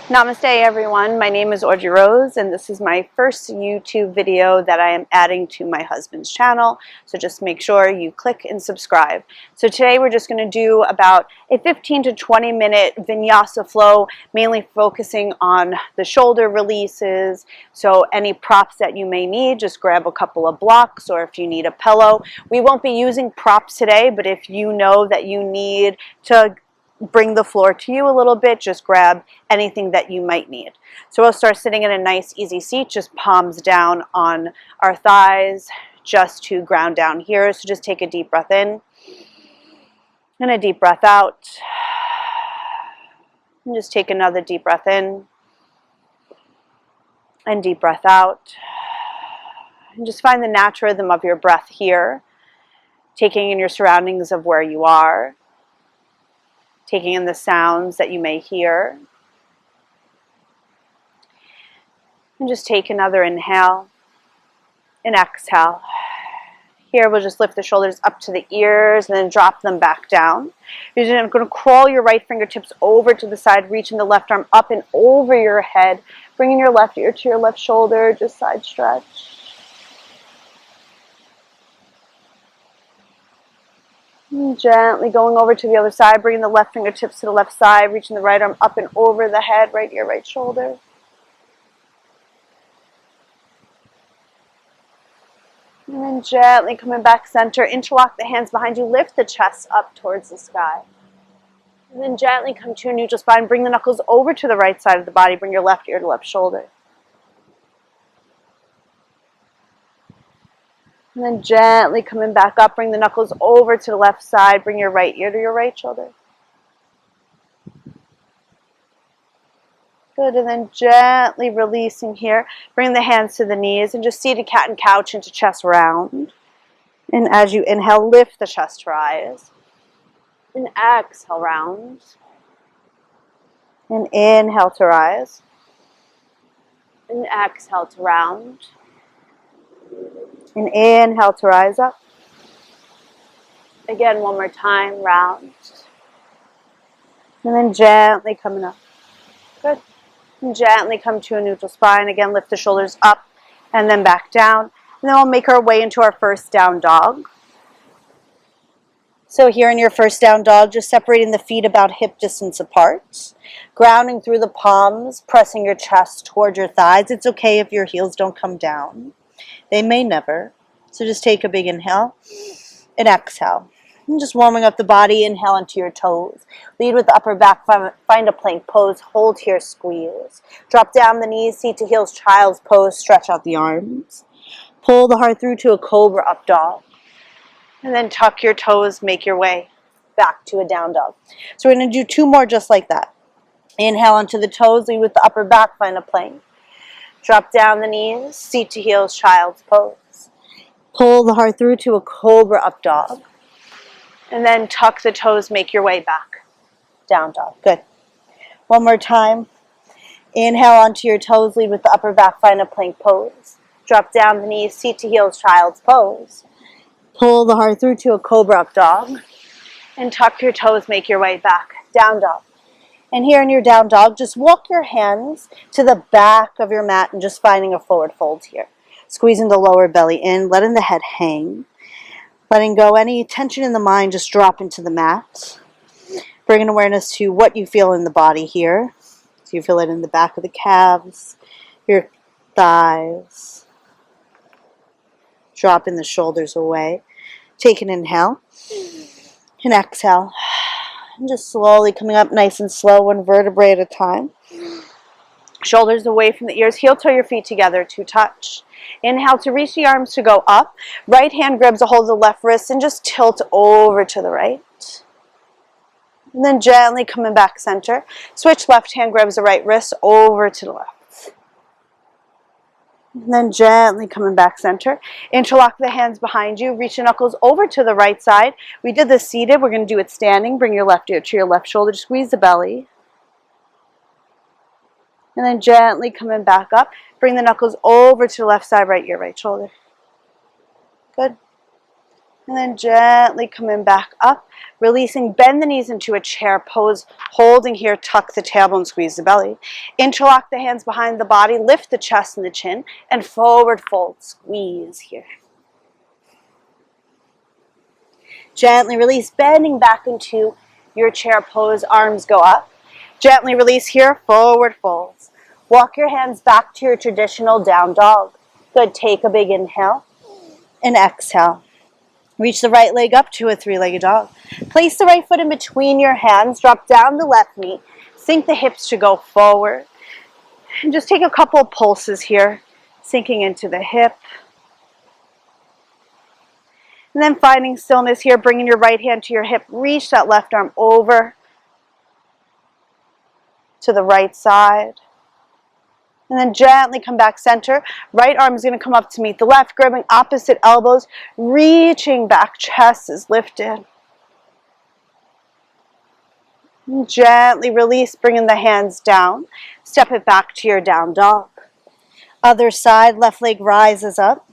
Namaste everyone, my name is Audreyroses and this is my first YouTube video that I am adding to my husband's channel, so just make sure you click and subscribe. So today we're just going to do about a 15 to 20 minute Vinyasa flow, mainly focusing on the shoulder releases. So any props that you may need, just grab a couple of blocks, or if you need a pillow. We won't be using props today, but if you know that you need to bring the floor to you a little bit, just grab anything that you might need. So we'll start sitting in a nice easy seat, just palms down on our thighs, just to ground down here. So just take a deep breath in and a deep breath out, and just take another deep breath in and deep breath out, and just find the natural rhythm of your breath here, taking in your surroundings of where you are, taking in the sounds that you may hear. And just take another inhale and exhale. Here we'll just lift the shoulders up to the ears and then drop them back down. You're just going to crawl your right fingertips over to the side, reaching the left arm up and over your head, bringing your left ear to your left shoulder, just side stretch. And gently going over to the other side, bringing the left fingertips to the left side, reaching the right arm up and over the head, right ear, right shoulder. And then gently coming back center, interlock the hands behind you, lift the chest up towards the sky. And then gently come to a neutral spine, bring the knuckles over to the right side of the body, bring your left ear to left shoulder. And then gently coming back up, bring the knuckles over to the left side, bring your right ear to your right shoulder. Good, and then gently releasing here, bring the hands to the knees and just seated cat and couch into chest round. And as you inhale, lift the chest to rise. And exhale, round. And inhale to rise. And exhale to round. And inhale to rise up. Again, one more time, round. And then gently coming up. Good. And gently come to a neutral spine. Again, lift the shoulders up and then back down. And then we'll make our way into our first down dog. So here in your first down dog, just separating the feet about hip distance apart. Grounding through the palms, pressing your chest toward your thighs. It's okay if your heels don't come down. They may never. So just take a big inhale and exhale. And just warming up the body, inhale into your toes. Lead with the upper back, find a plank pose, hold here, squeeze. Drop down the knees, seat to heels, child's pose, stretch out the arms. Pull the heart through to a cobra up dog. And then tuck your toes, make your way back to a down dog. So we're going to do two more just like that. Inhale onto the toes, lead with the upper back, find a plank. Drop down the knees, seat to heels, child's pose. Pull the heart through to a cobra up dog. And then tuck the toes, make your way back. Down dog. Good. One more time. Inhale onto your toes, lead with the upper back, find a plank pose. Drop down the knees, seat to heels, child's pose. Pull the heart through to a cobra up dog. And tuck your toes, make your way back. Down dog. And here in your down dog, just walk your hands to the back of your mat and just finding a forward fold here. Squeezing the lower belly in, letting the head hang. Letting go any tension in the mind, just drop into the mat. Bringing awareness to what you feel in the body here. So you feel it in the back of the calves, your thighs. Dropping the shoulders away. Take an inhale and exhale. And just slowly coming up nice and slow, one vertebrae at a time. Shoulders away from the ears, heel toe your feet together to touch. Inhale to reach the arms to go up. Right hand grabs a hold of the left wrist and just tilt over to the right. And then gently coming back center. Switch, left hand grabs the right wrist over to the left. And then gently coming back center. Interlock the hands behind you. Reach the knuckles over to the right side. We did this seated. We're going to do it standing. Bring your left ear to your left shoulder. Squeeze the belly. And then gently coming back up. Bring the knuckles over to the left side, right ear, right shoulder. Good. And then gently coming back up, releasing, bend the knees into a chair pose, holding here, tuck the tailbone, squeeze the belly. Interlock the hands behind the body, lift the chest and the chin, and forward fold, squeeze here. Gently release, bending back into your chair pose, arms go up. Gently release here, forward folds. Walk your hands back to your traditional down dog. Good, take a big inhale and exhale. Reach the right leg up to a three-legged dog. Place the right foot in between your hands, drop down the left knee, sink the hips to go forward. And just take a couple of pulses here, sinking into the hip. And then finding stillness here, bringing your right hand to your hip, reach that left arm over to the right side. And then gently come back center. Right arm is going to come up to meet the left, grabbing opposite elbows, reaching back, chest is lifted. And gently release, bringing the hands down. Step it back to your down dog. Other side, left leg rises up.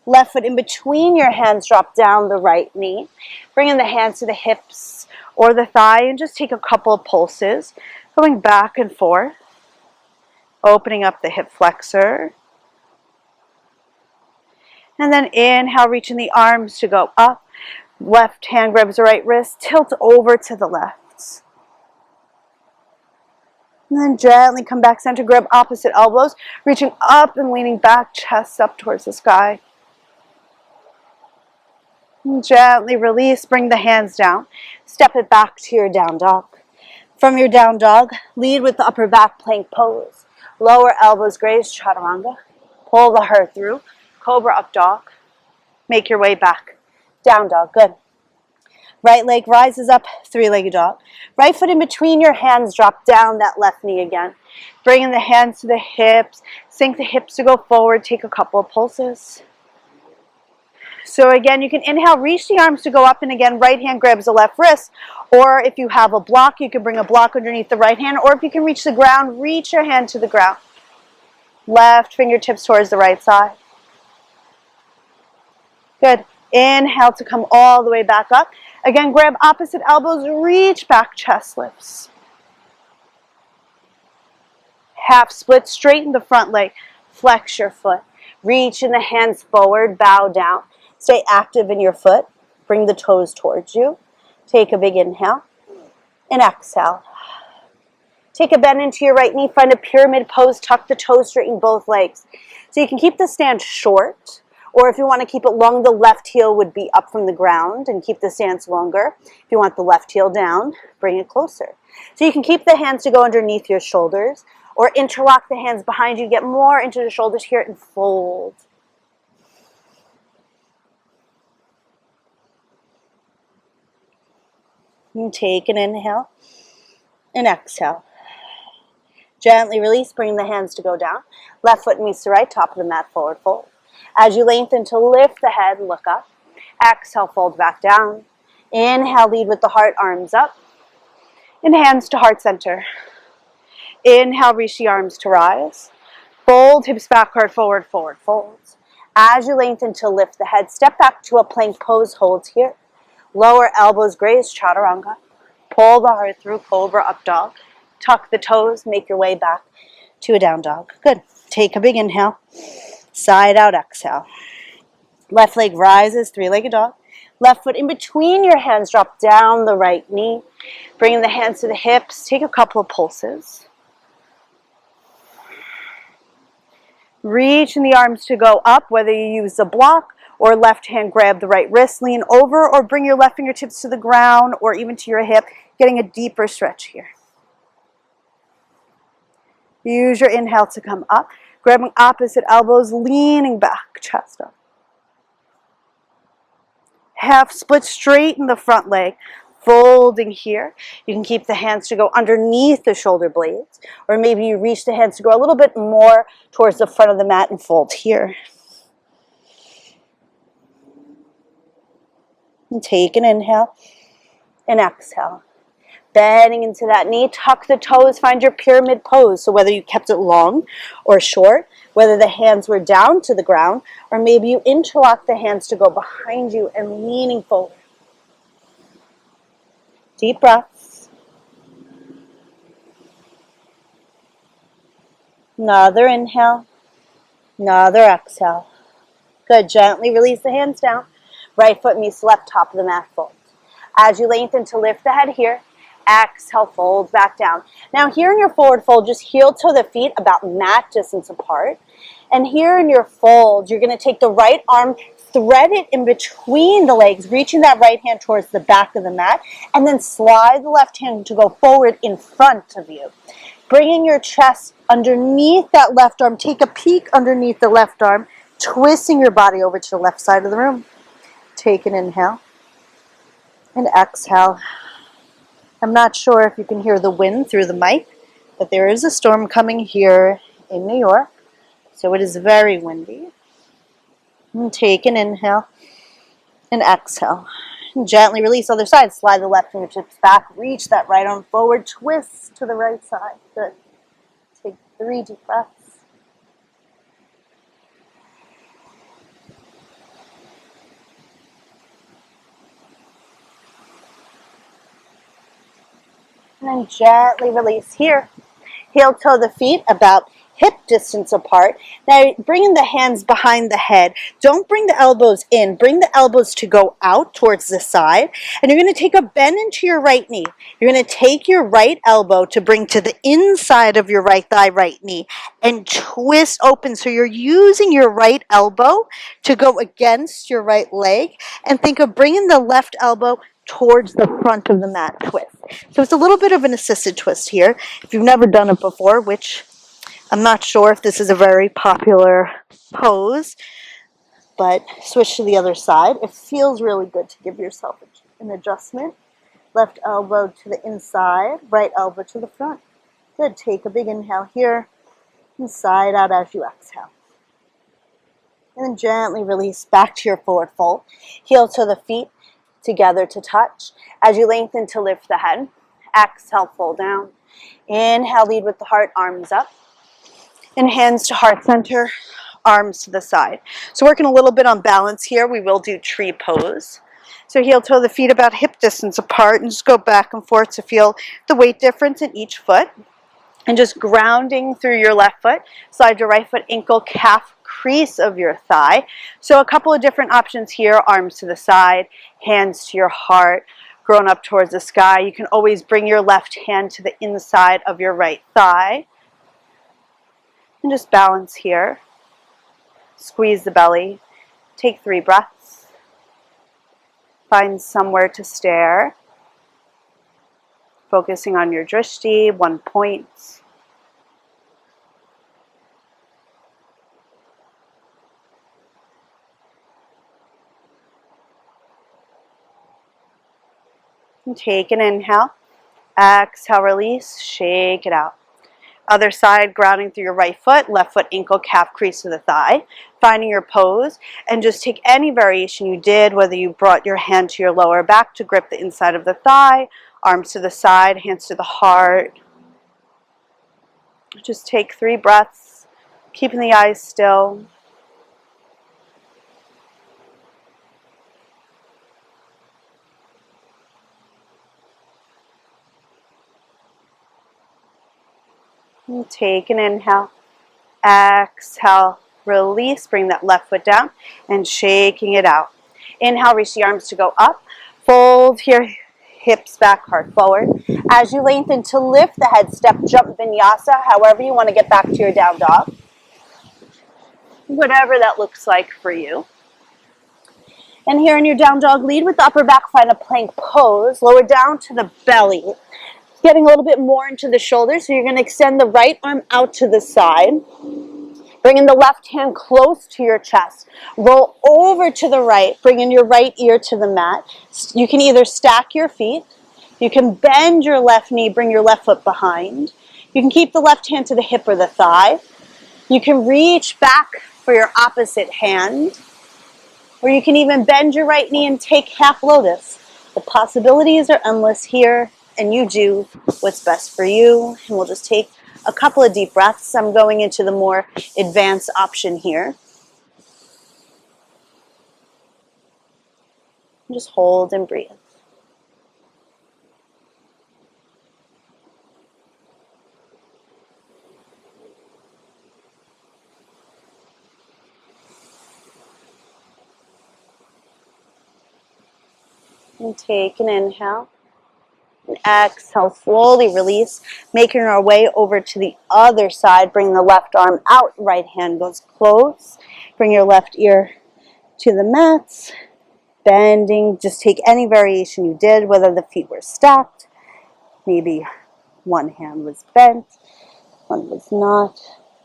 Left foot in between your hands, drop down the right knee. Bringing the hands to the hips or the thigh and just take a couple of pulses. Going back and forth. Opening up the hip flexor. And then inhale, reaching the arms to go up. Left hand grabs the right wrist, tilt over to the left. And then gently come back center, grab opposite elbows, reaching up and leaning back, chest up towards the sky. And gently release, bring the hands down. Step it back to your down dog. From your down dog, lead with the upper back plank pose. Lower elbows graze, chaturanga. Pull the heart through. Cobra up dog. Make your way back. Down dog, good. Right leg rises up, three-legged dog. Right foot in between your hands, drop down that left knee again. Bringing the hands to the hips. Sink the hips to go forward. Take a couple of pulses. So again, you can inhale, reach the arms to go up, and again, right hand grabs the left wrist. Or if you have a block, you can bring a block underneath the right hand. Or if you can reach the ground, reach your hand to the ground. Left fingertips towards the right side. Good. Inhale to come all the way back up. Again, grab opposite elbows, reach back, chest lifts. Half split, straighten the front leg. Flex your foot. Reach in the hands forward, bow down. Stay active in your foot. Bring the toes towards you. Take a big inhale and exhale. Take a bend into your right knee. Find a pyramid pose. Tuck the toes, straighten both legs. So you can keep the stance short, or if you want to keep it long, the left heel would be up from the ground and keep the stance longer. If you want the left heel down, bring it closer. So you can keep the hands to go underneath your shoulders, or interlock the hands behind you. Get more into the shoulders here and fold. And take an inhale and exhale. Gently release, bring the hands to go down. Left foot meets the right, top of the mat, forward fold. As you lengthen to lift the head, look up. Exhale, fold back down. Inhale, lead with the heart, arms up. And hands to heart center. Inhale, reach the arms to rise. Fold, hips back, heart forward, forward folds. As you lengthen to lift the head, step back to a plank pose, hold here. Lower elbows graze, chaturanga. Pull the heart through, cobra up dog. Tuck the toes, make your way back to a down dog. Good. Take a big inhale. Side out, exhale. Left leg rises, three-legged dog. Left foot in between your hands, drop down the right knee. Bringing the hands to the hips. Take a couple of pulses. Reach in the arms to go up, whether you use the block or left hand grab the right wrist, lean over, or bring your left fingertips to the ground or even to your hip, getting a deeper stretch here. Use your inhale to come up, grabbing opposite elbows, leaning back, chest up. Half split, straighten the front leg, folding here. You can keep the hands to go underneath the shoulder blades, or maybe you reach the hands to go a little bit more towards the front of the mat and fold here. And take an inhale and exhale. bending into that knee, tuck the toes, find your pyramid pose. So whether you kept it long or short, whether the hands were down to the ground, or maybe you interlock the hands to go behind you and leaning forward. Deep breaths. Another inhale, another exhale. Good, gently release the hands down. Right foot meets left top of the mat, fold. As you lengthen to lift the head here, exhale, fold back down. Now here in your forward fold, just heel toe the feet about mat distance apart. And here in your fold, you're going to take the right arm, thread it in between the legs, reaching that right hand towards the back of the mat, and then slide the left hand to go forward in front of you. Bringing your chest underneath that left arm, take a peek underneath the left arm, twisting your body over to the left side of the room. Take an inhale and exhale. I'm not sure if you can hear the wind through the mic, but there is a storm coming here in New York, so it is very windy. And take an inhale and exhale. And gently release other side. Slide the left fingertips back, reach that right arm forward, twist to the right side. Good. Take 3 deep breaths. And then gently release here. Heel toe the feet about hip distance apart. Now bringing the hands behind the head. Don't bring the elbows in. Bring the elbows to go out towards the side. And you're going to take a bend into your right knee. You're going to take your right elbow to bring to the inside of your right thigh, right knee, and twist open. So you're using your right elbow to go against your right leg. And think of bringing the left elbow towards the front of the mat, twist. So it's a little bit of an assisted twist here. If you've never done it before, which I'm not sure if this is a very popular pose, but switch to the other side. It feels really good to give yourself an adjustment. Left elbow to the inside, right elbow to the front. Good, take a big inhale here, and side out as you exhale. And then gently release back to your forward fold. Heel to the feet together to touch. As you lengthen to lift the head, exhale, fold down. Inhale, lead with the heart, arms up. And hands to heart center, arms to the side. So working a little bit on balance here, we will do tree pose. So heel toe the feet about hip distance apart and just go back and forth to feel the weight difference in each foot. And just grounding through your left foot, slide your right foot ankle, calf, crease of your thigh. So a couple of different options here, arms to the side, hands to your heart, grown up towards the sky. You can always bring your left hand to the inside of your right thigh. And just balance here. Squeeze the belly. Take 3 breaths. Find somewhere to stare. Focusing on your drishti, 1 point. And take an inhale. Exhale, release, shake it out. Other side, grounding through your right foot, left foot ankle, calf, crease to the thigh. Finding your pose, and just take any variation you did, whether you brought your hand to your lower back to grip the inside of the thigh, arms to the side, hands to the heart. Just take 3 breaths, keeping the eyes still. And take an inhale, exhale, release, bring that left foot down and shaking it out. Inhale, reach the arms to go up, fold your hips back, heart forward. As you lengthen to lift the head, step, jump, vinyasa, however you want to get back to your down dog. Whatever that looks like for you. And here in your down dog, lead with the upper back, find a plank pose, lower down to the belly. Getting a little bit more into the shoulders, so you're going to extend the right arm out to the side. Bringing the left hand close to your chest. Roll over to the right, bringing your right ear to the mat. You can either stack your feet, you can bend your left knee, bring your left foot behind. You can keep the left hand to the hip or the thigh. You can reach back for your opposite hand. Or you can even bend your right knee and take half lotus. The possibilities are endless here and you do what's best for you. And we'll just take a couple of deep breaths. I'm going into the more advanced option here. And just hold and breathe. And take an inhale. And exhale, slowly release, making our way over to the other side. Bring the left arm out, right hand goes close. Bring your left ear to the mats, bending. Just take any variation you did, whether the feet were stacked, maybe one hand was bent, one was not,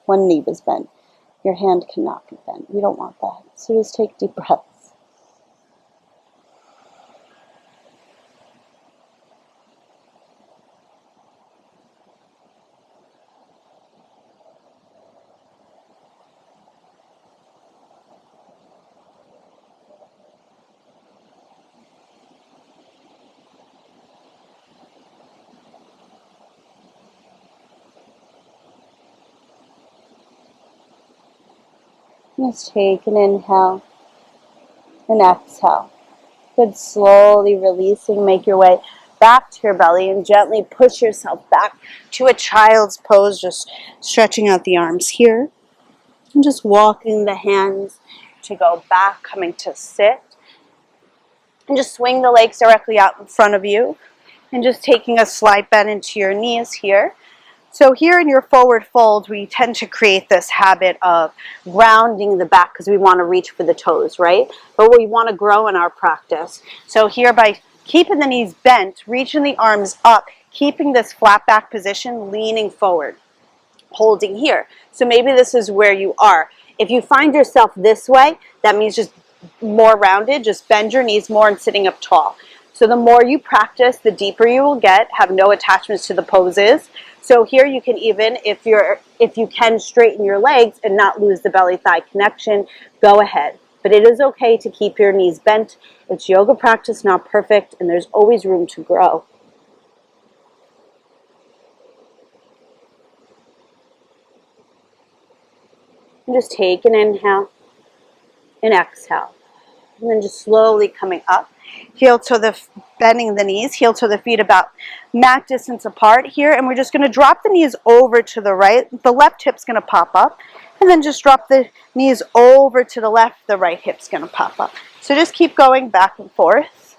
one knee was bent. Your hand cannot be bent. You don't want that. So just take deep breaths. Just take an inhale and exhale. Good, slowly releasing. Make your way back to your belly and gently push yourself back to a child's pose. Just stretching out the arms here. And just walking the hands to go back, coming to sit. And just swing the legs directly out in front of you. And just taking a slight bend into your knees here. So here in your forward fold, we tend to create this habit of grounding the back because we want to reach for the toes, right? But we want to grow in our practice. So here by keeping the knees bent, reaching the arms up, keeping this flat back position, leaning forward, holding here. So maybe this is where you are. If you find yourself this way, that means just more rounded, just bend your knees more and sitting up tall. So the more you practice, the deeper you will get, have no attachments to the poses. So here you can even, if you can straighten your legs and not lose the belly-thigh connection, go ahead. But it is okay to keep your knees bent. It's yoga practice, not perfect, and there's always room to grow. And just take an inhale and exhale. And then just slowly coming up. Heel to the, bending the knees, heel to the feet about mat distance apart here. And we're just going to drop the knees over to the right. The left hip's going to pop up. And then just drop the knees over to the left. The right hip's going to pop up. So just keep going back and forth.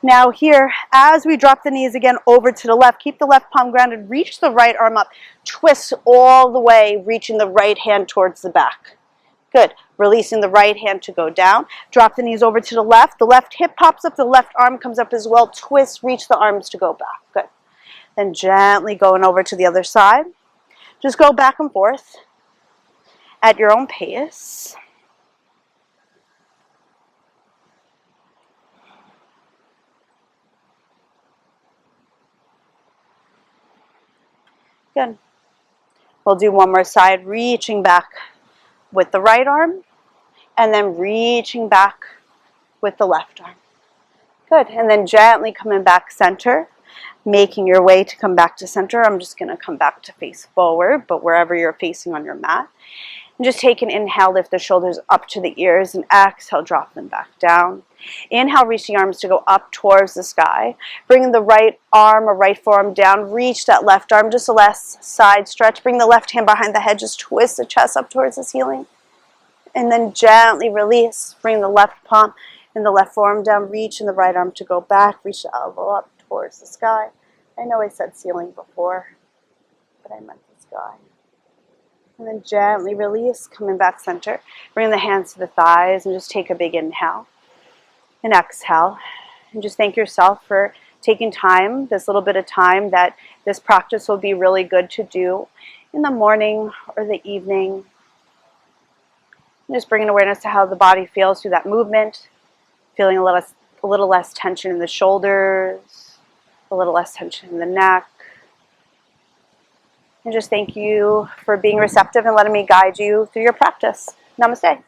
Now here, as we drop the knees again over to the left, keep the left palm grounded, reach the right arm up, twist all the way, reaching the right hand towards the back. Good. Releasing the right hand to go down. Drop the knees over to the left hip pops up, the left arm comes up as well, twist, reach the arms to go back. Good. Then gently going over to the other side. Just go back and forth at your own pace. Good. We'll do one more side, reaching back with the right arm, and then reaching back with the left arm. Good. And then gently coming back center, making your way to come back to center. I'm just going to come back to face forward, but wherever you're facing on your mat. And just take an inhale, lift the shoulders up to the ears, and exhale, drop them back down. Inhale, reach the arms to go up towards the sky. Bring the right arm or right forearm down. Reach that left arm, just a last side stretch. Bring the left hand behind the head. Just twist the chest up towards the ceiling. And then gently release. Bring the left palm and the left forearm down. Reach in the right arm to go back. Reach the elbow up towards the sky. I know I said ceiling before, but I meant the sky. And then gently release, coming back center. Bring the hands to the thighs and just take a big inhale. And exhale. And just thank yourself for taking time, this little bit of time that this practice will be really good to do in the morning or the evening. And just bringing awareness to how the body feels through that movement. Feeling a little less tension in the shoulders, a little less tension in the neck. And just thank you for being receptive and letting me guide you through your practice. Namaste.